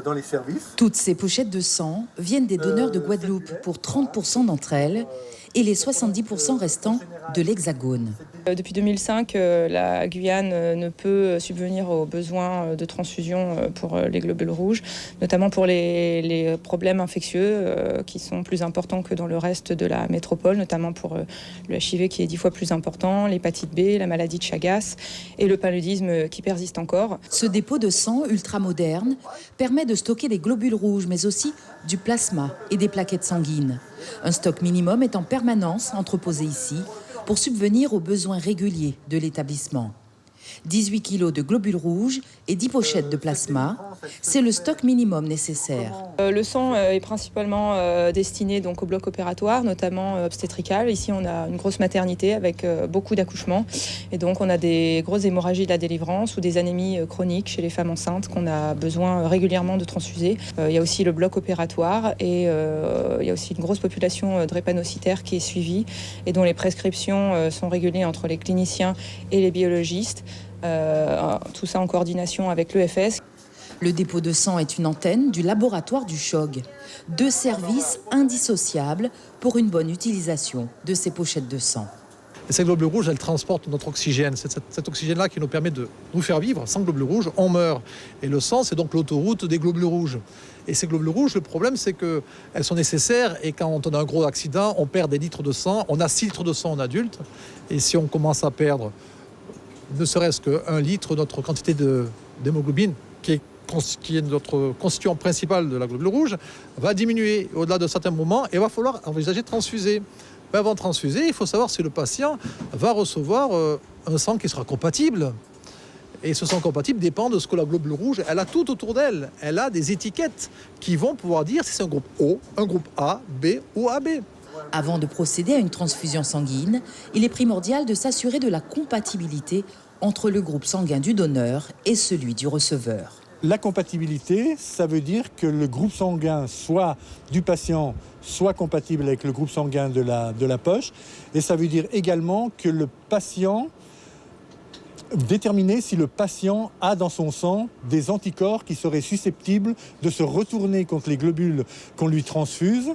dans les services. Toutes ces pochettes de sang viennent des donneurs de Guadeloupe pour 30% d'entre elles et les 70% restants de l'Hexagone. Depuis 2005, la Guyane ne peut subvenir aux besoins de transfusion pour les globules rouges, notamment pour les problèmes infectieux qui sont plus importants que dans le reste de la métropole, notamment pour le HIV qui est 10 fois plus important, l'hépatite B, la maladie de Chagas et le paludisme qui persiste encore. Ce dépôt de sang ultramoderne permet de stocker des globules rouges, mais aussi du plasma et des plaquettes sanguines. Un stock minimum est en permanence entreposé ici pour subvenir aux besoins réguliers de l'établissement. 18 kilos de globules rouges et 10 pochettes de plasma, c'est le stock minimum nécessaire. Le sang est principalement destiné donc au bloc opératoire, notamment obstétrical. Ici, on a une grosse maternité avec beaucoup d'accouchements. Et donc, on a des grosses hémorragies de la délivrance ou des anémies chroniques chez les femmes enceintes qu'on a besoin régulièrement de transfuser. Il y a aussi le bloc opératoire et il y a aussi une grosse population drépanocytaire qui est suivie et dont les prescriptions sont régulées entre les cliniciens et les biologistes. Tout ça en coordination avec l'EFS. Le dépôt de sang est une antenne du laboratoire du CHOG. 2 services indissociables pour une bonne utilisation de ces pochettes de sang. Et ces globules rouges, elles transportent notre oxygène. C'est cet oxygène-là qui nous permet de nous faire vivre. Sans globules rouges, on meurt. Et le sang, c'est donc l'autoroute des globules rouges. Et ces globules rouges, le problème, c'est qu'elles sont nécessaires. Et quand on a un gros accident, on perd des litres de sang. On a 6 litres de sang en adulte. Et si on commence à perdre ne serait-ce qu'un litre, notre quantité d'hémoglobine, qui est notre constituant principal de la globule rouge, va diminuer au-delà de certains moments et il va falloir envisager de transfuser. Mais avant de transfuser, il faut savoir si le patient va recevoir un sang qui sera compatible. Et ce sang compatible dépend de ce que la globule rouge, elle a tout autour d'elle. Elle a des étiquettes qui vont pouvoir dire si c'est un groupe O, un groupe A, B ou AB. Avant de procéder à une transfusion sanguine, il est primordial de s'assurer de la compatibilité entre le groupe sanguin du donneur et celui du receveur. La compatibilité, ça veut dire que le groupe sanguin soit du patient soit compatible avec le groupe sanguin de la poche. Et ça veut dire également que le patient déterminer si le patient a dans son sang des anticorps qui seraient susceptibles de se retourner contre les globules qu'on lui transfuse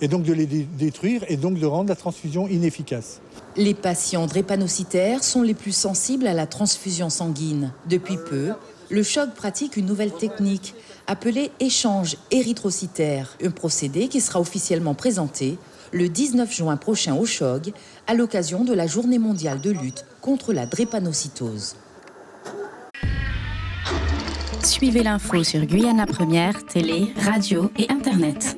et donc de les détruire et donc de rendre la transfusion inefficace. Les patients drépanocytaires sont les plus sensibles à la transfusion sanguine. Depuis peu, le CHOG pratique une nouvelle technique appelée échange érythrocytaire, un procédé qui sera officiellement présenté le 19 juin prochain au CHOG à l'occasion de la Journée mondiale de lutte contre la drépanocytose. Suivez l'info sur Guyana Première, télé, radio et Internet.